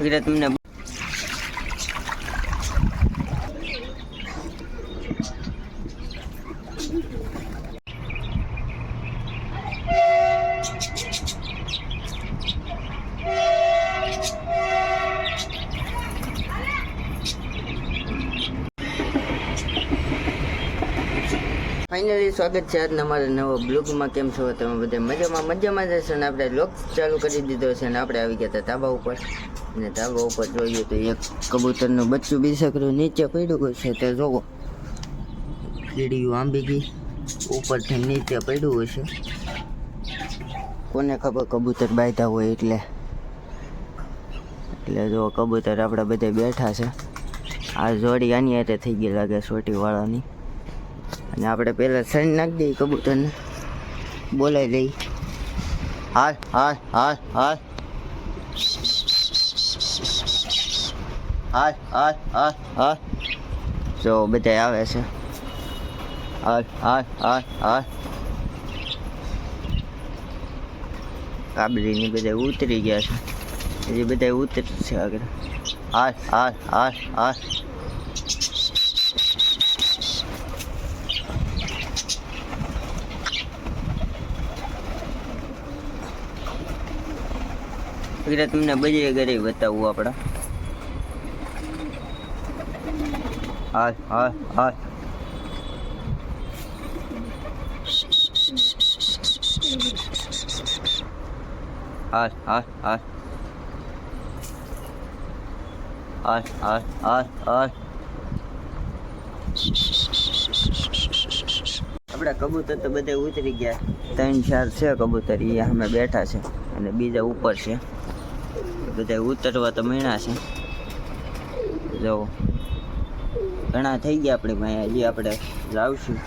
વગેરે તમને ફાઇનલી સ્વાગત છે આજના અમારા નવા બ્લોગમાં. કેમ છો તમે બધા? મજામાં જશે ને આપણે બ્લોગ ચાલુ કરી દીધો છે અને આપણે આવી ગયા હતા ધાબા ઉપર. અને ધાબા ઉપર જોઈએ તો એક કબૂતરનું બચ્ચું બિસકરું નીચે પડ્યું છે. તે જોવો કીડીયું આંબી ગઈ, ઉપરથી નીચે પડ્યું હશે. કોને ખબર કબૂતર બાંધ્યા હોય એટલે જો કબૂતર આપણે બધા બેઠા છે. આ જોડી આની હાથે થઈ ગઈ લાગે સોટીવાળાની. અને આપણે પહેલાં સણ નાખી દઈએ કબૂતરને, બોલાવી લઈ હાલ હાલ હાલ હાલ હાલ હાલ હાલ હાલ. જો બધા આવે છે. હાલ હાલ હાલ હાલ. કાબલીની બધા ઉતરી ગયા છે, હજી બધા ઉતરશે આગળ. હાલ હાલ હાલ હાલ. તમને બધી ઘરે બતાવવું આપણા. હાલ હાલ હાલ. હાલ હાલ હાલ હાલ હાલ હાલ હાલ. આપણા કબૂતર તો બધા ઉતરી ગયા. 3-4 છે કબૂતર, એ અમે બેઠા છે અને બીજા ઉપર છે. બધા ઉતરવા તો મીણા છે. જો ઘણા થઈ ગયા આપણી પાસે, હજી આપણે લાવશું.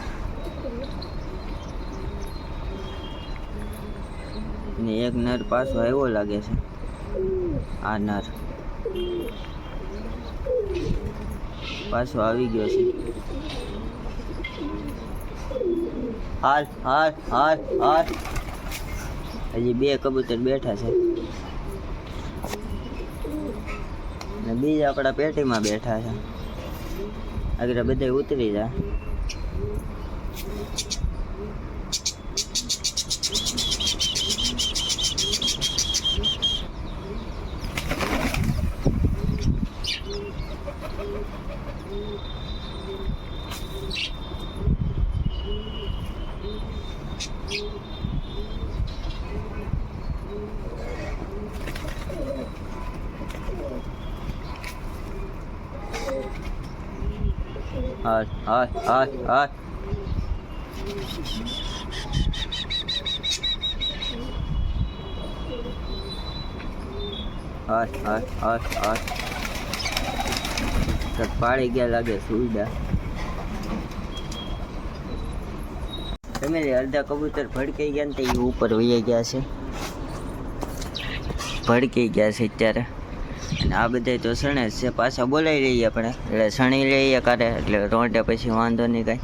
ને એક નર પાછો આવ્યો લાગે છે. આ નર પાછો આવી ગયો છે. હાલ હાલ હાલ હાલ. હજી 2 કબૂતર બેઠા છે ને બીજા આપણા પેટીમાં બેઠા છે. આગળ બધા ઉતરી જાય. હાલ હાલ હાલ હાલ. હાલ હાલ હાલ હાલ. પાડી ગયા લાગે સુઈડા. તમે અડધા કબૂતર ભડકાઈ ગયા ને તો એ ઉપર વહી ગયા છે, ભડકાઈ ગયા છે અત્યારે. અને આ બધા તો સણે છે. પાછા બોલાવી લઈએ આપણે, એટલે સણી લઈએ કાઢે એટલે રોંટે પછી વાંધો નહીં કાંઈ.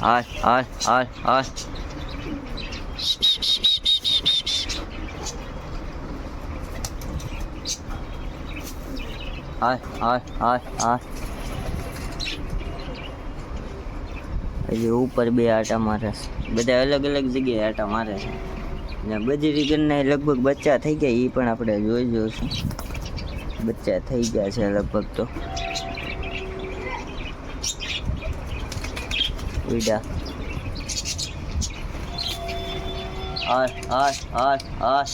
હાલ હાલ હાલ હાલ. હાલ હાલ હાલ હાલ. હજી ઉપર 2 આટા મારે છે. બધા અલગ અલગ જગ્યાએ આટા મારે છે. ને બધી રીગનના લગભગ બચ્ચા થઈ ગયા, એ પણ આપણે જોઈ જોઈશું. બચ્ચા થઈ ગયા છે લગભગ તો. ઉડા હાલ હાલ હાલ હાલ.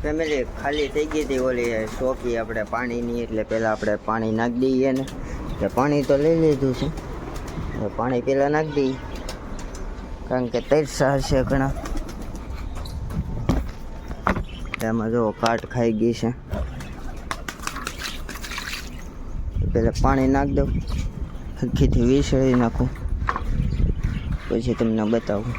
ફેમિલી ખાલી થઈ ગઈ હતી ઓલી ચોકી આપણે પાણીની, એટલે પહેલાં આપણે પાણી નાખી દઈએ ને. એટલે પાણી તો લઈ લીધું છે, પાણી પહેલાં નાખી દઈએ કારણ કે તરસા હશે ઘણા. એમાં જો કાટ ખાઈ ગઈ છે. પહેલાં પાણી નાખી દઉં, હરખીથી વીસળી નાખું, પછી તમને બતાવું.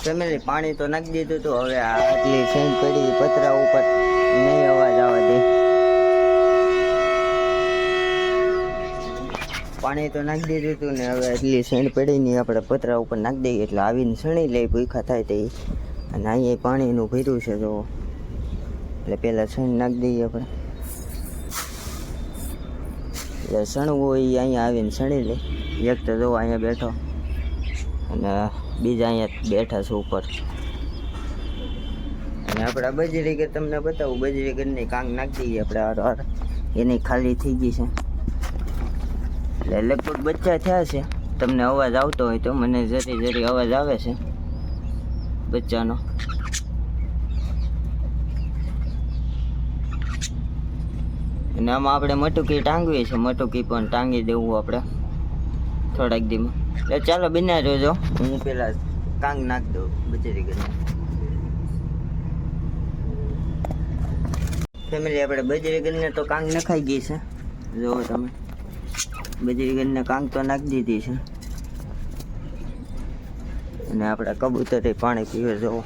ફેમિલી પાણી તો નાખી દીધું હતું. હવે આટલી સેન્ટ પડી પતરા ઉપર નહીં અવાજ આવવા દે. પાણી તો નાખી દીધું હતું ને હવે એટલી સેન્ટ પડી નહીં આપણે પતરા ઉપર નાખી દઈએ એટલે આવીને સણી લઈ ભૂખા થાય તે. અને અહીંયા પાણીનું ભર્યું છે જો, એટલે પહેલાં સણ નાખી દઈએ આપણે. એટલે સણવું હોય અહીંયા આવીને સણી લે. એક તો જો અહીંયા બેઠો અને બીજા અહીંયા બેઠા છે ઉપર. અને આપણા બજરીગર તમને બતાવું, બજરીગરની કાંગ નાખી દઈએ આપણે હાર. એની ખાલી થઈ ગઈ છે એટલે લગભગ બચ્ચા થયા છે. તમને અવાજ આવતો હોય તો મને જરી અવાજ આવે છે બચ્ચાનો. અને આમાં આપણે મટુકી ટાંગવી છે, મટુકી પણ ટાંગી દેવું આપણે થોડાક દીમાં. એટલે ચાલો બિના જોજો, હું પેલા કાંગ નાખી દઉં બજરીગરને. ફેમિલી આપણે બજરીગરને તો કાંગ નખાઈ ગઈ છે જુઓ તમે. બજરીગરને કાંગ તો નાખી દીધી છે. અને આપણા કબૂતરે પાણી પીવે જુઓ.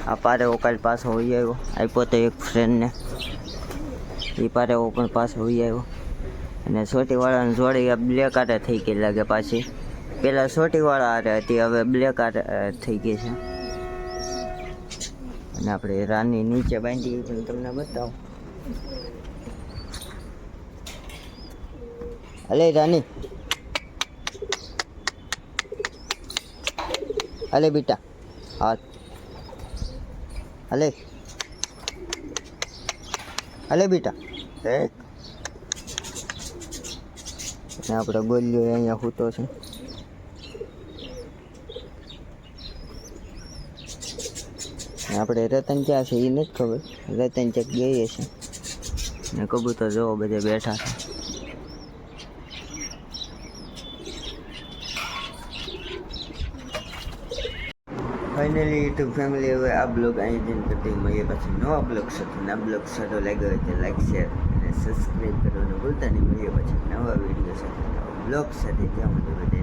આ પારેવો કાલ પાછો હોઈ આવ્યો, આપ્યો તો એક ફ્રેન્ડને, એ પારેવો પણ પાછો હોઈ આવ્યો. અને સોટીવાળાની જોડી આ બ્લેક આરે થઈ ગઈ લાગે પાછી. પહેલાં સોટીવાળા આરે હતી, હવે બ્લેક આરે થઈ ગઈ છે. અને આપણે રાની નીચે બાંધી પણ તમને બતાવું. અલે રાની, અલે બેટા, હાથ અલે અલે બેટા. એક આપણે ગોલ્યો અહીંયા સૂતો છે. આપણે રતન ક્યાં છે એ નથી ખબર, રતન ચેક ગઈએ છે. ને કબૂતર જોવો બધે બેઠા છે. ફાઇનલી યુટ્યુબ ફેમિલી હવે આ બ્લોગ અહીં જઈને કરતી મળીએ પછી નવા બ્લોગ સાથે. આ બ્લોગ સારો લાગ્યો હોય તો લાઈક શેર અને સબસ્ક્રાઈબ કરવાનું ભૂલતા નહીં. મળીએ પછી નવા વિડીયો સાથે, નવા બ્લોગ સાથે. ત્યાં બધે